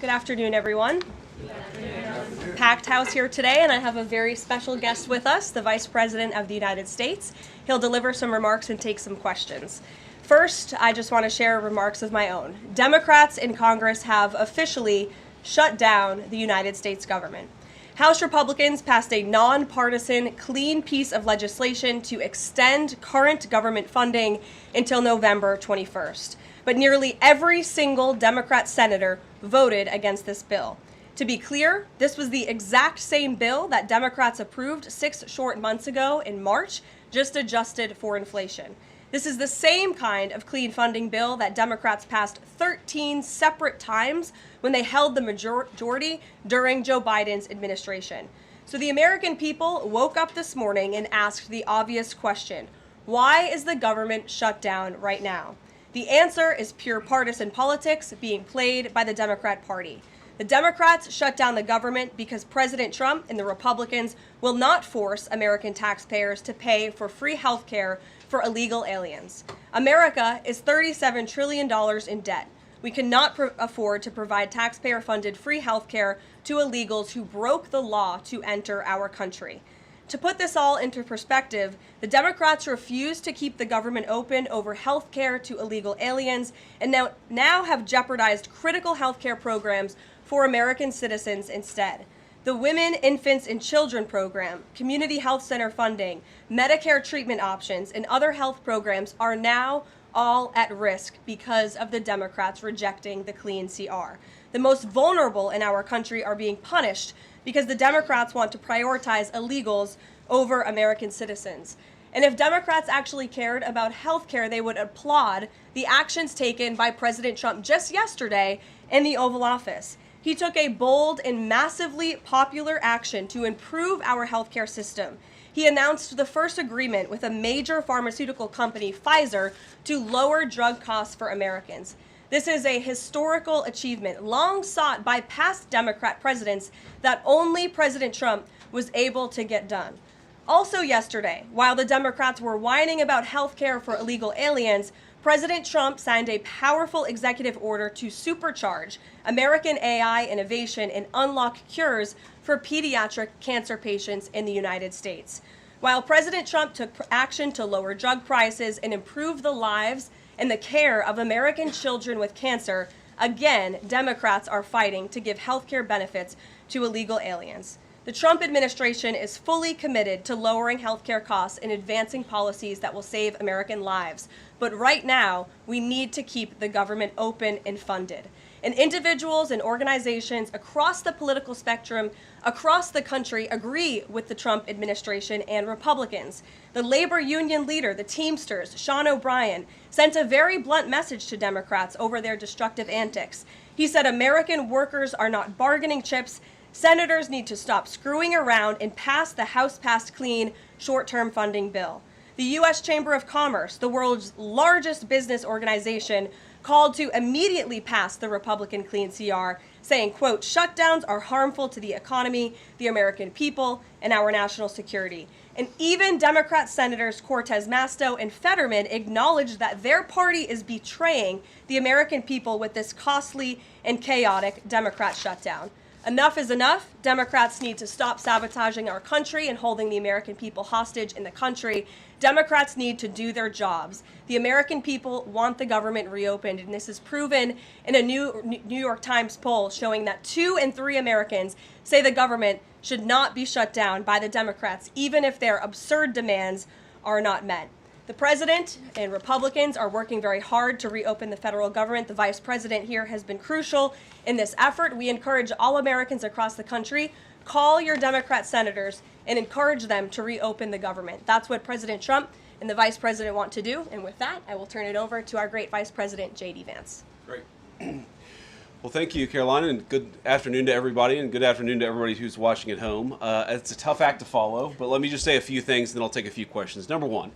Good afternoon, everyone. Good afternoon. Packed house here today, and I have a very special guest with us, the Vice President of the United States. He'll deliver some remarks and take some questions. First, I just want to share remarks of my own. Democrats in Congress have officially shut down the United States government. House Republicans passed a nonpartisan, clean piece of legislation to extend current government funding until November 21st. But nearly every single Democrat senator voted against this bill. To be clear, this was the exact same bill that Democrats approved 6 short months ago in March, just adjusted for inflation. This is the same kind of clean funding bill that Democrats passed 13 separate times when they held the majority during Joe Biden's administration. So the American people woke up this morning and asked the obvious question: why is the government shut down right now? The answer is pure partisan politics being played by the Democrat Party. The Democrats shut down the government because President Trump and the Republicans will not force American taxpayers to pay for free health care for illegal aliens. America is $37 trillion in debt. We cannot afford to provide taxpayer-funded free health care to illegals who broke the law to enter our country. To put this all into perspective, the Democrats refused to keep the government open over health care to illegal aliens and now have jeopardized critical health care programs for American citizens instead. The Women, Infants, and Children program, community health center funding, Medicare treatment options, and other health programs are now all at risk because of the Democrats rejecting the clean CR. The most vulnerable in our country are being punished because the Democrats want to prioritize illegals over American citizens. And if Democrats actually cared about health care, they would applaud the actions taken by President Trump just yesterday in the Oval Office. He took a bold and massively popular action to improve our healthcare system. He announced the first agreement with a major pharmaceutical company, Pfizer, to lower drug costs for Americans. This is a historical achievement long sought by past Democrat presidents that only President Trump was able to get done. Also yesterday, while the Democrats were whining about health care for illegal aliens, President Trump signed a powerful executive order to supercharge American AI innovation and unlock cures for pediatric cancer patients in the United States. While President Trump took action to lower drug prices and improve the lives and the care of American children with cancer, again, Democrats are fighting to give health care benefits to illegal aliens. The Trump administration is fully committed to lowering healthcare costs and advancing policies that will save American lives. But right now, we need to keep the government open and funded. And individuals and organizations across the political spectrum, across the country, agree with the Trump administration and Republicans. The labor union leader, the Teamsters, Sean O'Brien, sent a very blunt message to Democrats over their destructive antics. He said American workers are not bargaining chips. Senators need to stop screwing around and pass the House-passed clean short-term funding bill. The U.S. Chamber of Commerce, the world's largest business organization, called to immediately pass the Republican clean CR, saying, quote, shutdowns are harmful to the economy, the American people, and our national security. And even Democrat Senators Cortez Masto and Fetterman acknowledged that their party is betraying the American people with this costly and chaotic Democrat shutdown. Enough is enough. Democrats need to stop sabotaging our country and holding the American people hostage in the country. Democrats need to do their jobs. The American people want the government reopened, and this is proven in a New York Times poll showing that 2 in 3 Americans say the government should not be shut down by the Democrats, even if their absurd demands are not met. The president and Republicans are working very hard to reopen the federal government. The vice president here has been crucial in this effort. We encourage all Americans across the country, call your Democrat senators and encourage them to reopen the government. That's what President Trump and the vice president want to do. And with that, I will turn it over to our great vice president, J.D. Vance. Great. Well, thank you, Karoline, and good afternoon to everybody, and good afternoon to everybody who's watching at home. It's a tough act to follow, but let me just say a few things, and then I'll take a few questions. Number one,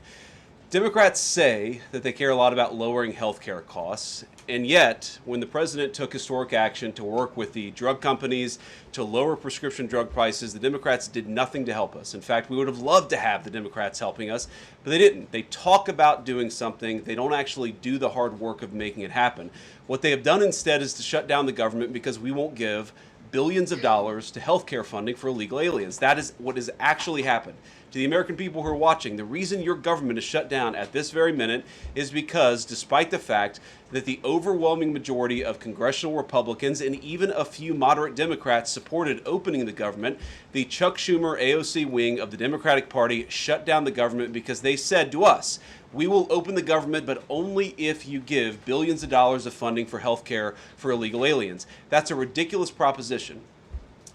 Democrats say that they care a lot about lowering health care costs, and yet, when the president took historic action to work with the drug companies to lower prescription drug prices, the Democrats did nothing to help us. In fact, we would have loved to have the Democrats helping us, but they didn't. They talk about doing something. They don't actually do the hard work of making it happen. What they have done instead is to shut down the government because we won't give billions of dollars to health care funding for illegal aliens. That is what has actually happened. To the American people who are watching, the reason your government is shut down at this very minute is because, despite the fact that the overwhelming majority of congressional Republicans and even a few moderate Democrats supported opening the government, the Chuck Schumer AOC wing of the Democratic Party shut down the government because they said to us, we will open the government, but only if you give billions of dollars of funding for health care for illegal aliens. That's a ridiculous proposition.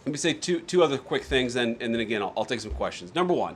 Let me say two other quick things, and then again, I'll take some questions. Number one,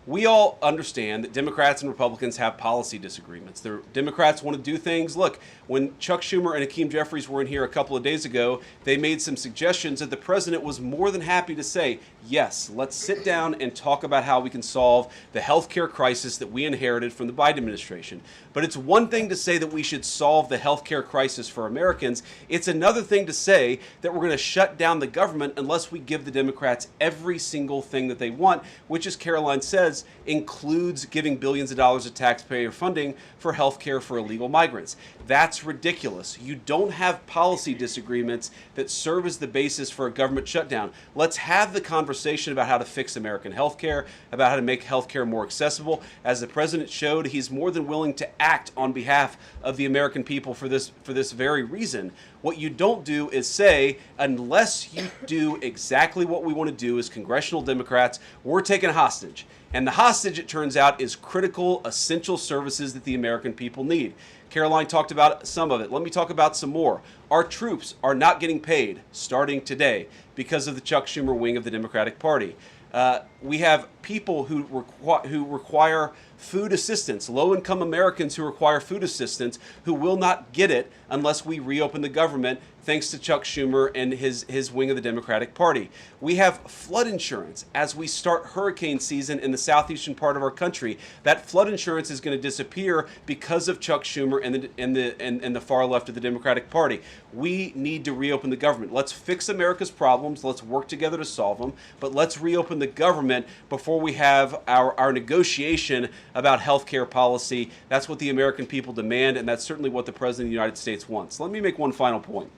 we all understand that Democrats and Republicans have policy disagreements. The Democrats want to do things. Look, when Chuck Schumer and Hakeem Jeffries were in here a couple of days ago, they made some suggestions that the president was more than happy to say, yes, let's sit down and talk about how we can solve the healthcare crisis that we inherited from the Biden administration. But it's one thing to say that we should solve the healthcare crisis for Americans. It's another thing to say that we're going to shut down the government unless we give the Democrats every single thing that they want, which, as Karoline says, includes giving billions of dollars of taxpayer funding for health care for illegal migrants. That's ridiculous. You don't have policy disagreements that serve as the basis for a government shutdown. Let's have the conversation about how to fix American health care, about how to make health care more accessible. As the president showed, he's more than willing to act on behalf of the American people for this very reason. What you don't do is say, unless you do exactly what we want to do as congressional Democrats, we're taking hostage. And the hostage, it turns out, is critical, essential services that the American people need. Karoline talked about some of it. Let me talk about some more. Our troops are not getting paid starting today because of the Chuck Schumer wing of the Democratic Party. We have people who require food assistance, low-income Americans who require food assistance, who will not get it unless we reopen the government, thanks to Chuck Schumer and his wing of the Democratic Party. We have flood insurance as we start hurricane season in the southeastern part of our country. That flood insurance is going to disappear because of Chuck Schumer and the far left of the Democratic Party. We need to reopen the government. Let's fix America's problems. Let's work together to solve them. But let's reopen the government before we have our negotiation about health care policy. That's what the American people demand, and that's certainly what the President of the United States wants. Let me make one final point.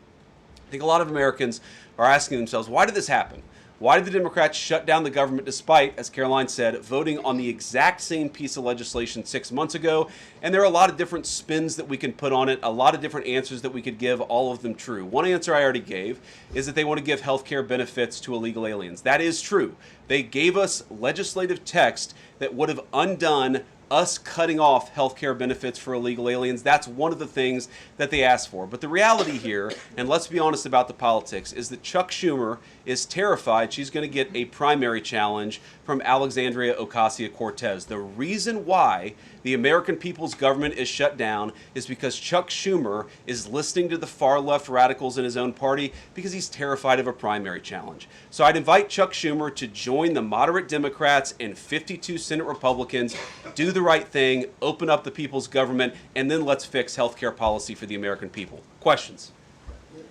I think a lot of Americans are asking themselves, why did this happen? Why did the Democrats shut down the government despite, as Karoline said, voting on the exact same piece of legislation 6 months ago? And there are a lot of different spins that we can put on it, a lot of different answers that we could give, all of them true. One answer I already gave is that they want to give health care benefits to illegal aliens. That is true. They gave us legislative text that would have undone us cutting off health care benefits for illegal aliens. That's one of the things that they asked for. But the reality here, and let's be honest about the politics, is that Chuck Schumer is terrified she's going to get a primary challenge from Alexandria Ocasio-Cortez. The reason why the American people's government is shut down is because Chuck Schumer is listening to the far left radicals in his own party because he's terrified of a primary challenge. So I'd invite Chuck Schumer to join the moderate Democrats and 52 Senate Republicans, do the right thing, open up the people's government, and then let's fix health care policy for the American people. Questions?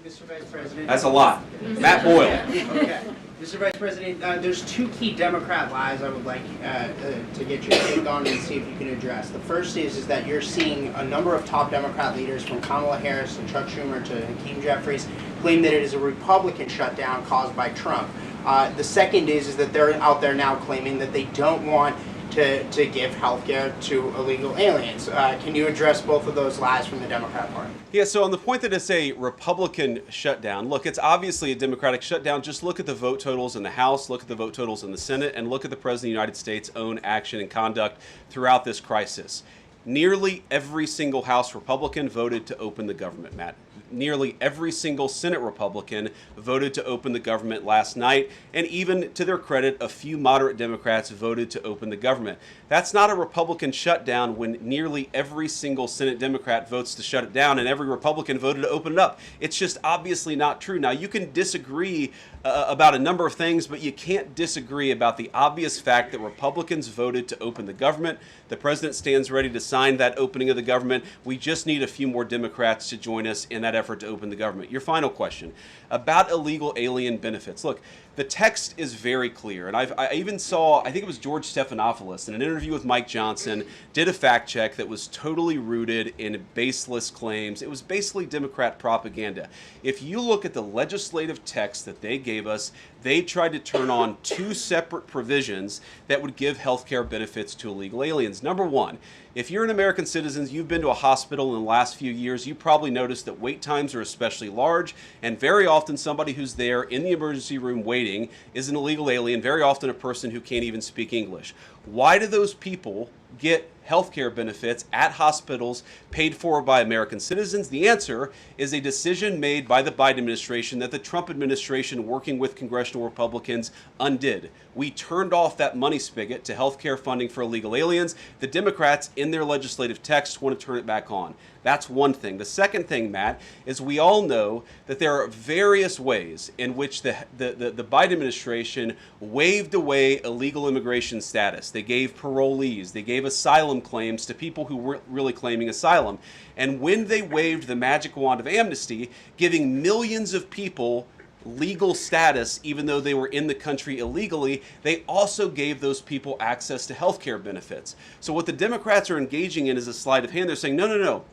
Mr. Vice President. That's a lot. Matt Boyle. Okay. Mr. Vice President, there's two key Democrat lies I would like to get your take on and see if you can address. The first is that you're seeing a number of top Democrat leaders, from Kamala Harris to Chuck Schumer to Hakeem Jeffries, claim that it is a Republican shutdown caused by Trump. The second is that they're out there now claiming that they don't want to give health care to illegal aliens. Can you address both of those lies from the Democrat Party? Yeah, so on the point that it's a Republican shutdown, look, it's obviously a Democratic shutdown. Just look at the vote totals in the House, look at the vote totals in the Senate, and look at the President of the United States' own action and conduct throughout this crisis. Nearly every single House Republican voted to open the government, Matt. nearly every single Senate Republican voted to open the government last night, and even to their credit, a few moderate Democrats voted to open the government. That's not a Republican shutdown when nearly every single Senate Democrat votes to shut it down and every Republican voted to open it up. It's just obviously not true. Now, you can disagree about a number of things, but you can't disagree about the obvious fact that Republicans voted to open the government. The president stands ready to sign that opening of the government. We just need a few more Democrats to join us in that effort to open the government. Your final question about illegal alien benefits. Look, the text is very clear, and I even saw, I think it was George Stephanopoulos in an interview with Mike Johnson, did a fact check that was totally rooted in baseless claims. It was basically Democrat propaganda. If you look at the legislative text that they gave us, they tried to turn on two separate provisions that would give health care benefits to illegal aliens. Number one, if you're an American citizen, you've been to a hospital in the last few years, you probably noticed that wait times are especially large, and very often somebody who's there in the emergency room waiting is an illegal alien, very often a person who can't even speak English. Why do those people get health care benefits at hospitals paid for by American citizens? The answer is a decision made by the Biden administration that the Trump administration, working with congressional Republicans, undid. We turned off that money spigot to health care funding for illegal aliens. The Democrats, in their legislative text, want to turn it back on. That's one thing. The second thing, Matt, is we all know that there are various ways in which the Biden administration waved away illegal immigration status. They gave parolees, they gave asylum claims to people who weren't really claiming asylum. And when they waved the magic wand of amnesty, giving millions of people legal status even though they were in the country illegally, they also gave those people access to health care benefits. So what the Democrats are engaging in is a sleight of hand. They're saying, no, no, no.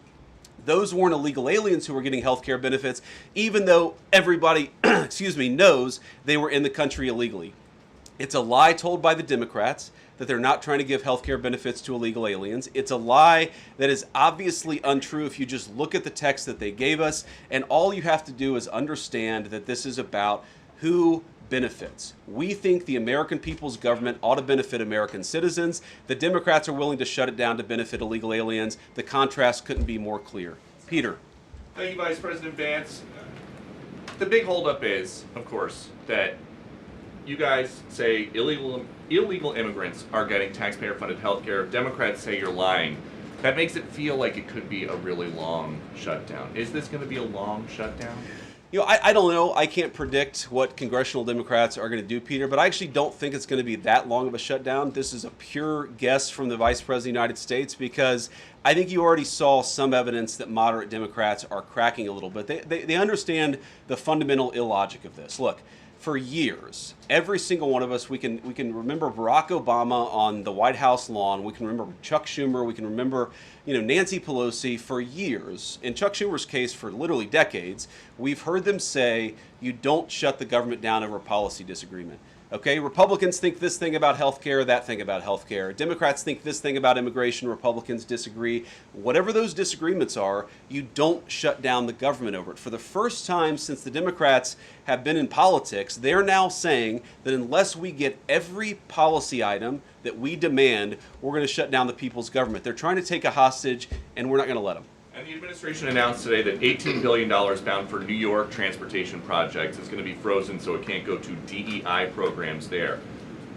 Those weren't illegal aliens who were getting health care benefits, even though everybody, knows they were in the country illegally. It's a lie told by the Democrats that they're not trying to give health care benefits to illegal aliens. It's a lie that is obviously untrue if you just look at the text that they gave us, and all you have to do is understand that this is about who benefits. We think the American people's government ought to benefit American citizens. The Democrats are willing to shut it down to benefit illegal aliens. The contrast couldn't be more clear. Peter. Thank you, Vice President Vance. The big holdup is, of course, that you guys say illegal immigrants are getting taxpayer-funded health care. Democrats say you're lying. That makes it feel like it could be a really long shutdown. Is this going to be a long shutdown? You know, I don't know. I can't predict what congressional Democrats are going to do, Peter, but I actually don't think it's going to be that long of a shutdown. This is a pure guess from the Vice President of the United States because I think you already saw some evidence that moderate Democrats are cracking a little bit. They understand the fundamental illogic of this. Look, for years, every single one of us, we can remember Barack Obama on the White House lawn. We can remember Chuck Schumer. We can remember, Nancy Pelosi for years. In Chuck Schumer's case, for literally decades, we've heard them say, you don't shut the government down over a policy disagreement. Okay, Republicans think this thing about health care, that thing about health care. Democrats think this thing about immigration, Republicans disagree. Whatever those disagreements are, you don't shut down the government over it. For the first time since the Democrats have been in politics, they're now saying that unless we get every policy item that we demand, we're going to shut down the people's government. They're trying to take a hostage, and we're not going to let them. And the administration announced today that $18 billion bound for New York transportation projects is going to be frozen so it can't go to DEI programs there.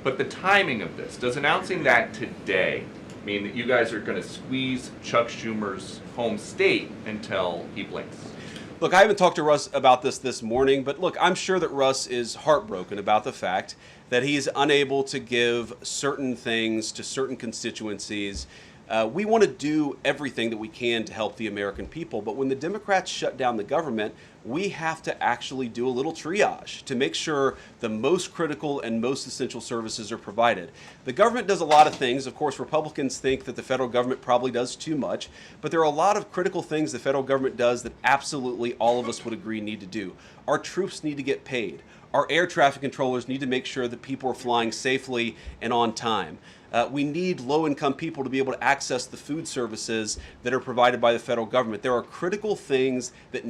But the timing of this, does announcing that today mean that you guys are going to squeeze Chuck Schumer's home state until he blinks? Look, I haven't talked to Russ about this morning, but look, I'm sure that Russ is heartbroken about the fact that he's unable to give certain things to certain constituencies. We want to do everything that we can to help the American people, but when the Democrats shut down the government, we have to actually do a little triage to make sure the most critical and most essential services are provided. The government does a lot of things. Of course, Republicans think that the federal government probably does too much, but there are a lot of critical things the federal government does that absolutely all of us would agree need to do. Our troops need to get paid. Our air traffic controllers need to make sure that people are flying safely and on time. We need low-income people to be able to access the food services that are provided by the federal government. There are critical things that